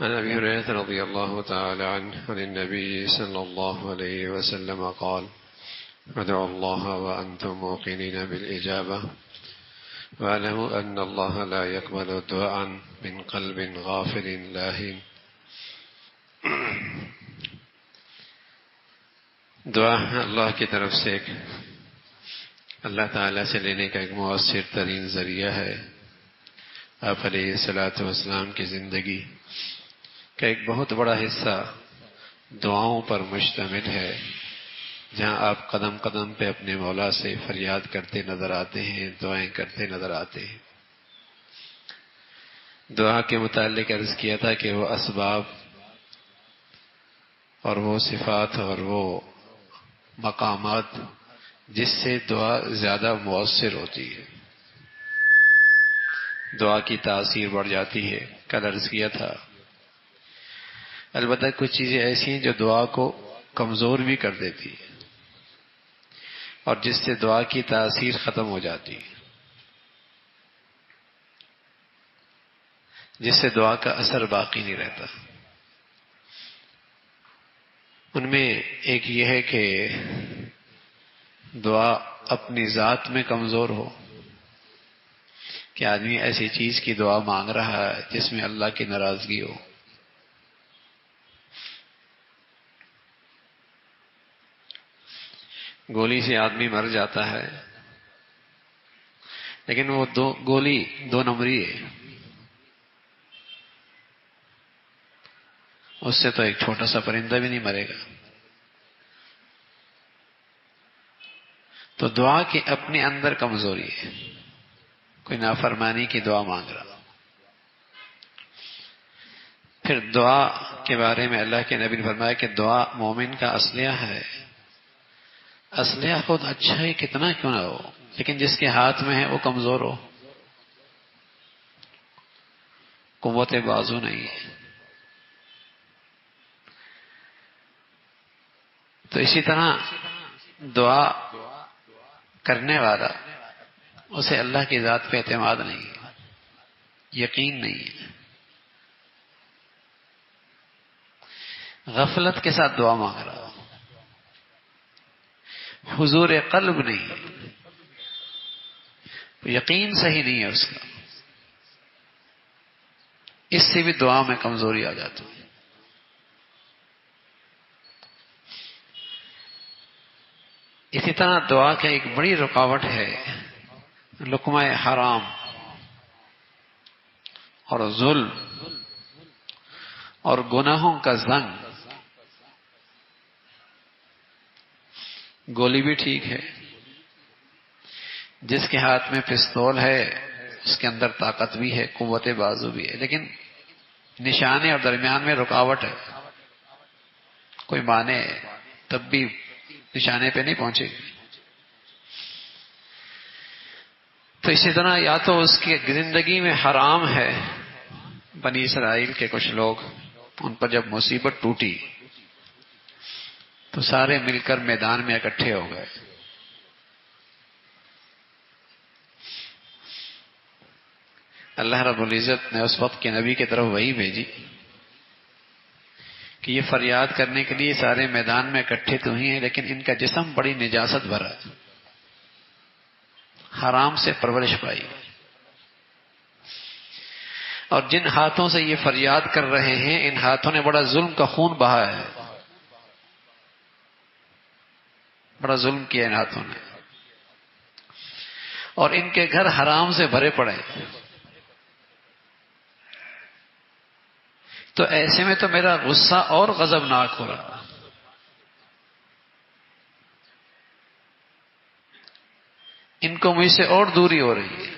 عن أبي هريرة رضي الله تعالى عنه عن النبي صلى الله عليه وسلم قال: ادعوا الله وأنتم موقنين بالإجابة واعلموا أن الله لا يقبل دعاء من قلب غافل لاهٍ. دعا اللہ کی طرف سے اللہ تعالیٰ سے لینے کا ایک مؤثر ترین ذریعہ ہے. آپ علیہ الصلاۃ والسلام کی زندگی کا ایک بہت بڑا حصہ دعاؤں پر مشتمل ہے، جہاں آپ قدم قدم پہ اپنے مولا سے فریاد کرتے نظر آتے ہیں، دعائیں کرتے نظر آتے ہیں. دعا کے متعلق عرض کیا تھا کہ وہ اسباب اور وہ صفات اور وہ مقامات جس سے دعا زیادہ مؤثر ہوتی ہے، دعا کی تاثیر بڑھ جاتی ہے. کل عرض کیا تھا البتہ کچھ چیزیں ایسی ہیں جو دعا کو کمزور بھی کر دیتی ہے اور جس سے دعا کی تاثیر ختم ہو جاتی ہے، جس سے دعا کا اثر باقی نہیں رہتا. ان میں ایک یہ ہے کہ دعا اپنی ذات میں کمزور ہو، کہ آدمی ایسی چیز کی دعا مانگ رہا ہے جس میں اللہ کی ناراضگی ہو. گولی سے آدمی مر جاتا ہے، لیکن وہ گولی 2 نمبری ہے، اس سے تو ایک چھوٹا سا پرندہ بھی نہیں مرے گا. تو دعا کی اپنے اندر کمزوری ہے. کوئی نافرمانی کی دعا مانگ رہا. پھر دعا کے بارے میں اللہ کے نبی نے فرمایا کہ دعا مومن کا اسلحہ ہے. اسلحہ خود اچھا ہی کتنا کیوں نہ ہو، لیکن جس کے ہاتھ میں ہے وہ کمزور ہو، قوت بازو نہیں ہے. تو اسی طرح دعا کرنے والا اسے اللہ کی ذات پہ اعتماد نہیں ہے، یقین نہیں ہے، غفلت کے ساتھ دعا مانگ رہا، حضور قلب نہیں ہے، یقین صحیح نہیں ہے اس کا. اس سے بھی دعا میں کمزوری آ جاتی ہے. اسی طرح دعا کا ایک بڑی رکاوٹ ہے لقمہ حرام اور ظلم اور گناہوں کا زنگ. گولی بھی ٹھیک ہے، جس کے ہاتھ میں پستول ہے اس کے اندر طاقت بھی ہے، قوت بازو بھی ہے، لیکن نشانے اور درمیان میں رکاوٹ ہے. کوئی مانے تب بھی نشانے پہ نہیں پہنچے گی. تو اسی طرح یا تو اس کی زندگی میں حرام ہے. بنی اسرائیل کے کچھ لوگ، ان پر جب مصیبت ٹوٹی تو سارے مل کر میدان میں اکٹھے ہو گئے. اللہ رب العزت نے اس وقت کے نبی کی طرف وحی بھیجی کہ یہ فریاد کرنے کے لیے سارے میدان میں اکٹھے تو ہی ہیں، لیکن ان کا جسم بڑی نجاست بھرا ہے، حرام سے پرورش پائی. اور جن ہاتھوں سے یہ فریاد کر رہے ہیں ان ہاتھوں نے بڑا ظلم کا خون بہا ہے، بڑا ظلم کیا ان ہاتھوں نے، اور ان کے گھر حرام سے بھرے پڑے. تو ایسے میں تو میرا غصہ اور غضبناک ہو رہا، ان کو مجھ سے اور دوری ہو رہی ہے.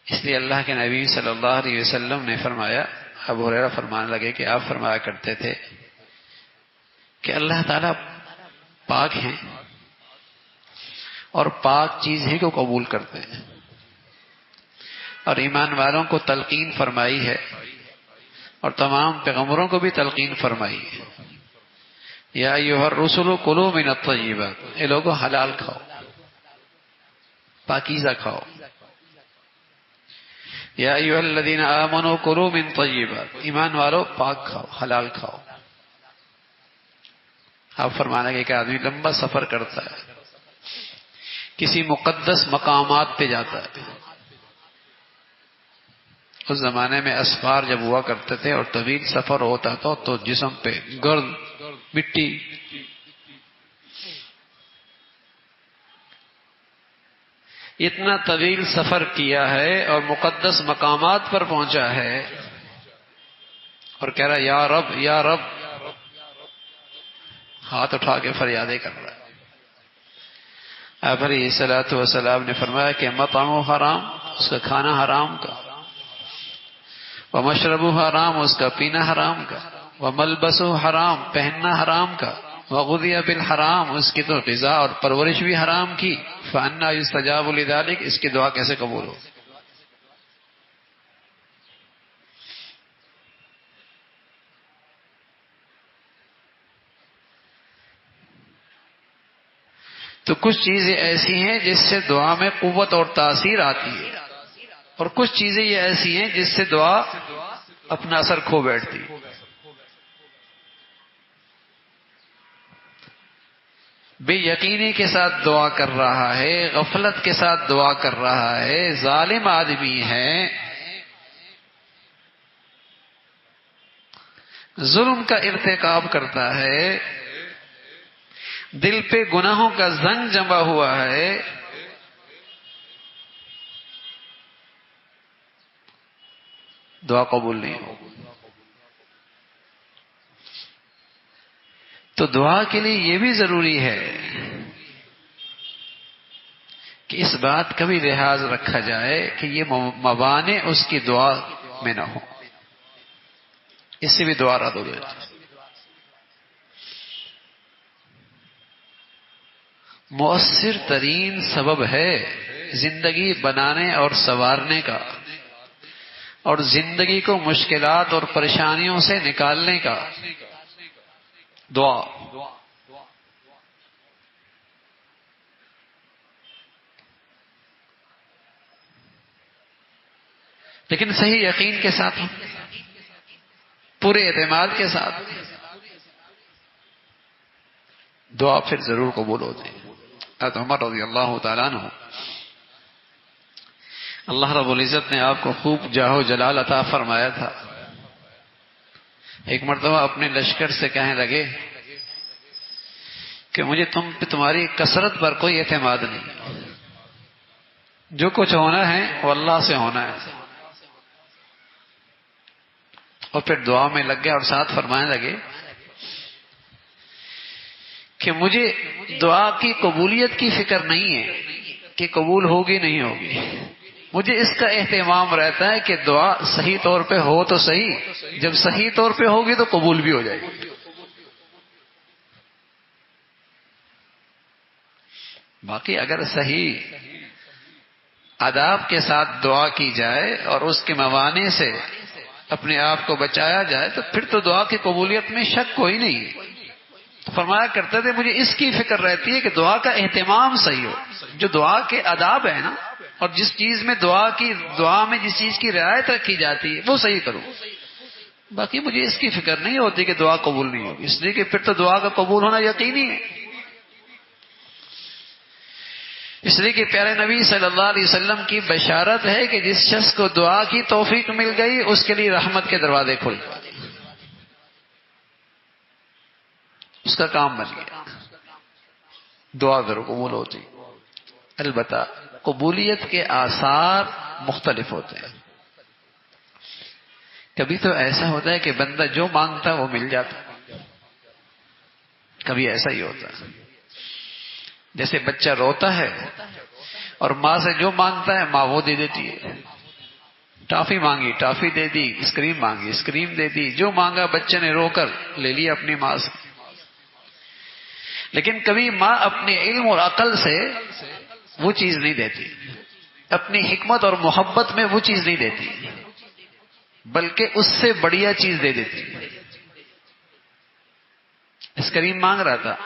اس لیے اللہ کے نبی صلی اللہ علیہ وسلم نے فرمایا، ابو ہریرہ فرمانے لگے کہ آپ فرمایا کرتے تھے کہ اللہ تعالیٰ پاک ہیں اور پاک چیز ہی کو قبول کرتے ہیں، اور ایمان والوں کو تلقین فرمائی ہے اور تمام پیغمبروں کو بھی تلقین فرمائی ہے، یا ایھا الرسل کلوا من الطیبات، اے لوگوں حلال کھاؤ، پاکیزہ کھاؤ. یا ایھا الذین آمنوا کلوا من طیبات، ایمان والو پاک کھاؤ، حلال کھاؤ۔ آپ فرمانا کہ ایک آدمی لمبا سفر کرتا ہے، کسی مقدس مقامات پہ جاتا ہے۔ اس زمانے میں اسفار جب ہوا کرتے تھے اور طویل سفر ہوتا تھا تو جسم پہ گرد، مٹی، اتنا طویل سفر کیا ہے اور مقدس مقامات پر پہنچا ہے اور کہہ رہا یا رب یا رب، ہاتھ اٹھا کے فریادیں کر رہا ہے۔ آپ علیہ الصلوۃ والسلام نے فرمایا کہ مطعمہ حرام، اس کا کھانا حرام کا، ومشربہ حرام، اس کا پینا حرام کا، وملبسہ حرام، پہننا حرام کا، وغذی بالحرام، اس کی تو غذا اور پرورش بھی حرام کی، فأنا یستجاب لذلک، اس کی دعا کیسے قبول ہو؟ تو کچھ چیزیں ایسی ہیں جس سے دعا میں قوت اور تاثیر آتی ہے، اور کچھ چیزیں یہ ایسی ہیں جس سے دعا اپنا اثر کھو بیٹھتی ہے۔ بے یقینی کے ساتھ دعا کر رہا ہے، غفلت کے ساتھ دعا کر رہا ہے، ظالم آدمی ہے، ظلم کا ارتکاب کرتا ہے، دل پہ گناہوں کا زنگ جمع ہوا ہے، دعا قبول نہیں ہو۔ تو دعا کے لیے یہ بھی ضروری ہے کہ اس بات کا بھی لحاظ رکھا جائے کہ یہ موانع اس کی دعا میں نہ ہو، اس سے بھی دعا رد ہو جائے۔ مؤثر ترین سبب ہے زندگی بنانے اور سنوارنے کا، اور زندگی کو مشکلات اور پریشانیوں سے نکالنے کا، دعا۔ لیکن صحیح یقین کے ساتھ، پورے اعتماد کے ساتھ دعا پھر ضرور قبول ہوتی ہے۔ حضرت عمر رضی اللہ تعالیٰ عنہ، اللہ رب العزت نے آپ کو خوب جاہ و جلال عطا فرمایا تھا۔ ایک مرتبہ اپنے لشکر سے کہنے لگے کہ مجھے تمہاری کثرت پر کوئی اعتماد نہیں، جو کچھ ہونا ہے وہ اللہ سے ہونا ہے۔ اور پھر دعا میں لگ گئے اور ساتھ فرمانے لگے کہ مجھے دعا کی قبولیت کی فکر نہیں ہے کہ قبول ہوگی نہیں ہوگی، مجھے اس کا اہتمام رہتا ہے کہ دعا صحیح طور پہ ہو تو صحیح، جب صحیح طور پہ ہوگی تو قبول بھی ہو جائے گی۔ باقی اگر صحیح آداب کے ساتھ دعا کی جائے اور اس کے موانع سے اپنے آپ کو بچایا جائے تو پھر تو دعا کی قبولیت میں شک کوئی نہیں۔ فرمایا کرتے تھے مجھے اس کی فکر رہتی ہے کہ دعا کا اہتمام صحیح ہو، جو دعا کے آداب ہے نا، اور جس چیز میں دعا میں جس چیز کی رعایت رکھی جاتی ہے وہ صحیح کرو۔ باقی مجھے اس کی فکر نہیں ہوتی کہ دعا قبول نہیں ہوگی، اس لیے کہ پھر تو دعا کا قبول ہونا یقینی ہے۔ اس لیے کہ پیارے نبی صلی اللہ علیہ وسلم کی بشارت ہے کہ جس شخص کو دعا کی توفیق مل گئی اس کے لیے رحمت کے دروازے کھل گئے، اس کا کام بن گیا، دعا ضرور قبول ہوتی۔ البتہ قبولیت کے آثار مختلف ہوتے ہیں۔ کبھی تو ایسا ہوتا ہے کہ بندہ جو مانگتا ہے وہ مل جاتا ہے، کبھی ایسا ہی ہوتا ہے جیسے بچہ روتا ہے اور ماں سے جو مانگتا ہے ماں وہ دے دیتی ہے۔ ٹافی مانگی ٹافی دے دی، آئس کریم مانگی آئس کریم دے دی، جو مانگا بچے نے رو کر لے لیا اپنی ماں سے۔ لیکن کبھی ماں اپنے علم اور عقل سے وہ چیز نہیں دیتی، اپنی حکمت اور محبت میں وہ چیز نہیں دیتی، بلکہ اس سے بڑھیا چیز دے دیتی۔ آئس کریم مانگ رہا تھا،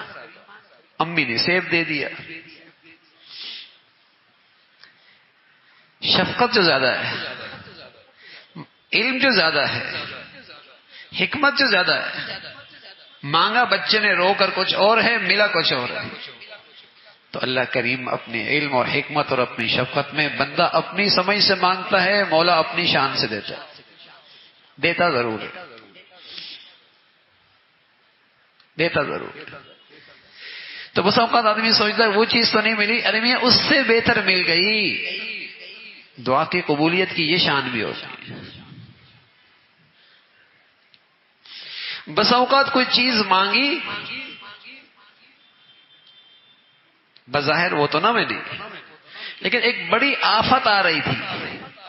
امی نے سیب دے دیا۔ شفقت جو زیادہ ہے، علم جو زیادہ ہے، حکمت جو زیادہ ہے، مانگا بچے نے رو کر کچھ اور ہے، ملا کچھ اور ہے. تو اللہ کریم اپنے علم اور حکمت اور اپنی شفقت میں بندہ اپنی سمجھ سے مانگتا ہے، مولا اپنی شان سے دیتا ہے. دیتا ضرور ہے، دیتا ضرور ہے. تو بس اوقات آدمی سوچتا ہے وہ چیز تو نہیں ملی، ارے میاں اس سے بہتر مل گئی. دعا کی قبولیت کی یہ شان بھی ہوتی ہے. بس اوقات کوئی چیز مانگی، بظاہر وہ تو نہ ملی، لیکن ایک بڑی آفت آ رہی تھی،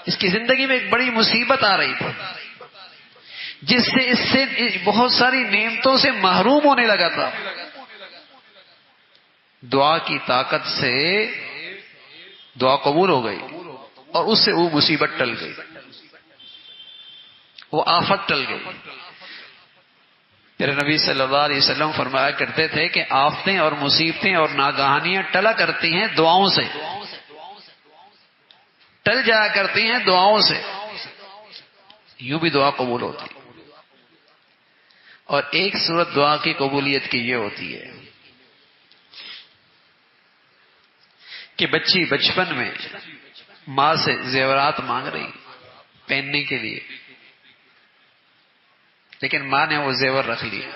اس کی زندگی میں ایک بڑی مصیبت آ رہی تھی، جس سے اس سے بہت ساری نعمتوں سے محروم ہونے لگا تھا. دعا کی طاقت سے دعا قبول ہو گئی اور اس سے وہ مصیبت ٹل گئی، وہ آفت ٹل گئی. میرے نبی صلی اللہ علیہ وسلم فرمایا کرتے تھے کہ آفتیں اور مصیبتیں اور ناگہانیاں ٹلا کرتی ہیں دعاؤں سے، ٹل جایا کرتی ہیں دعاؤں سے. یوں بھی دعا قبول ہوتی ہے. اور ایک صورت دعا کی قبولیت کی یہ ہوتی ہے کہ بچی بچپن میں ماں سے زیورات مانگ رہی پہننے کے لیے، لیکن ماں نے وہ زیور رکھ لیا،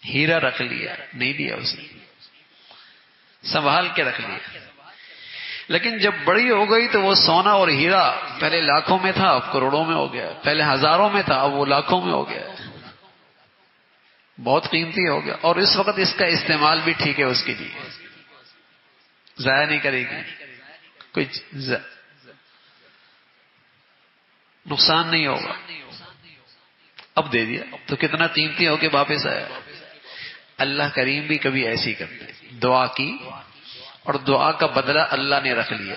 ہیرا رکھ لیا، نہیں دیا، اس نے سنبھال کے رکھ لیا. لیکن جب بڑی ہو گئی تو وہ سونا اور ہیرا پہلے لاکھوں میں تھا، اب کروڑوں میں ہو گیا. پہلے ہزاروں میں تھا، اب وہ لاکھوں میں ہو گیا، بہت قیمتی ہو گیا. اور اس وقت اس کا استعمال بھی ٹھیک ہے، اس کے لیے ضائع نہیں کرے گی، کوئی نقصان نہیں ہوگا. اب دے دیا تو کتنا قیمتی ہو کے واپس آیا. اللہ کریم بھی کبھی ایسی کرتے ہیں، دعا کی اور دعا کا بدلہ اللہ نے رکھ لیا.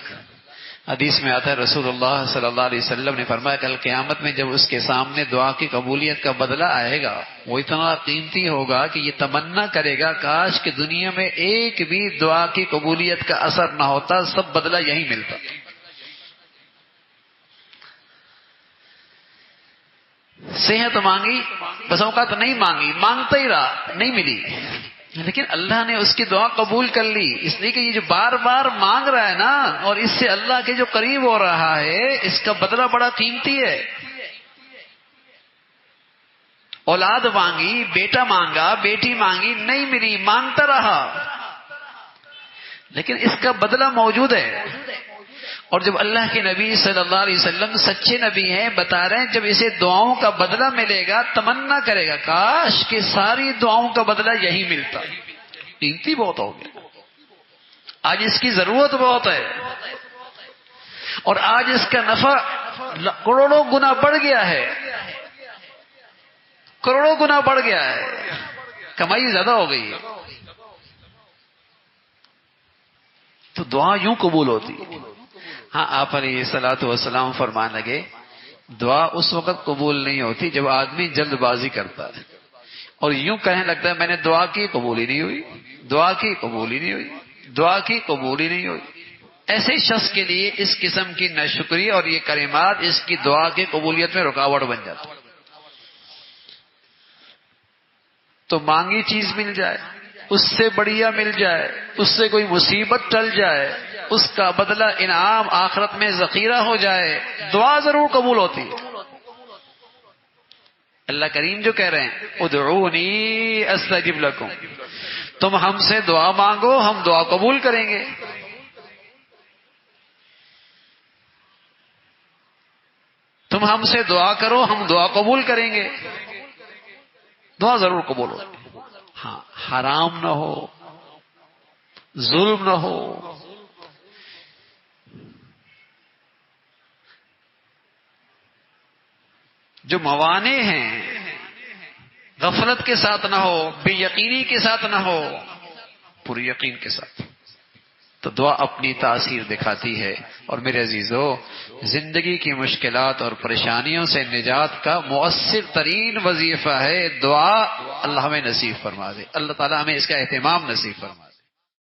حدیث میں آتا ہے رسول اللہ صلی اللہ علیہ وسلم نے فرمایا کل قیامت میں جب اس کے سامنے دعا کی قبولیت کا بدلہ آئے گا، وہ اتنا قیمتی ہوگا کہ یہ تمنا کرے گا کاش کہ دنیا میں ایک بھی دعا کی قبولیت کا اثر نہ ہوتا، سب بدلہ یہی ملتا. صحت مانگی، بس اوقات نہیں مانگی، مانگتا ہی رہا، نہیں ملی، لیکن اللہ نے اس کی دعا قبول کر لی. اس لیے کہ یہ جو بار بار مانگ رہا ہے نا، اور اس سے اللہ کے جو قریب ہو رہا ہے، اس کا بدلہ بڑا قیمتی ہے. اولاد مانگی، بیٹا مانگا، بیٹی مانگی، نہیں ملی، مانگتا رہا، لیکن اس کا بدلہ موجود ہے. اور جب اللہ کے نبی صلی اللہ علیہ وسلم سچے نبی ہیں، بتا رہے ہیں جب اسے دعاؤں کا بدلہ ملے گا تمنا کرے گا کاش کہ ساری دعاؤں کا بدلہ یہی ملتا. قیمتی بہت ہو گیا، آج اس کی ضرورت بہت ہے، اور آج اس کا نفع کروڑوں گنا بڑھ گیا ہے، کروڑوں گنا بڑھ گیا ہے، کمائی زیادہ ہو گئی ہے. تو دعا یوں قبول ہوتی ہے. ہاں، آپ علیہ الصلوۃ والسلام فرمان لگے دعا اس وقت قبول نہیں ہوتی جب آدمی جلد بازی کرتا ہے اور یوں کہنے لگتا ہے میں نے دعا کی قبول ہی نہیں ہوئی، دعا کی قبول ہی نہیں ہوئی، دعا کی قبول ہی نہیں ہوئی. ایسے شخص کے لیے اس قسم کی ناشکری اور یہ کلمات اس کی دعا کی قبولیت میں رکاوٹ بن جاتی. تو مانگی چیز مل جائے، اس سے بڑھیا مل جائے، اس سے کوئی مصیبت ٹل جائے، اس کا بدلہ انعام آخرت میں ذخیرہ ہو جائے، دعا ضرور قبول ہوتی ہے. اللہ کریم جو کہہ رہے ہیں ادعونی استجب لکم، تم ہم سے دعا مانگو ہم دعا قبول کریں گے. تم ہم سے دعا کرو ہم دعا قبول کریں گے. دعا ضرور قبول ہو. ہاں، حرام نہ ہو، ظلم نہ ہو، جو موانع ہیں غفلت کے ساتھ نہ ہو، بے یقینی کے ساتھ نہ ہو، پوری یقین کے ساتھ. تو دعا اپنی تاثیر دکھاتی ہے. اور میرے عزیزو، زندگی کی مشکلات اور پریشانیوں سے نجات کا مؤثر ترین وظیفہ ہے دعا. اللہ ہمیں نصیب فرما دے، اللہ تعالیٰ ہمیں اس کا اہتمام نصیب فرما دے.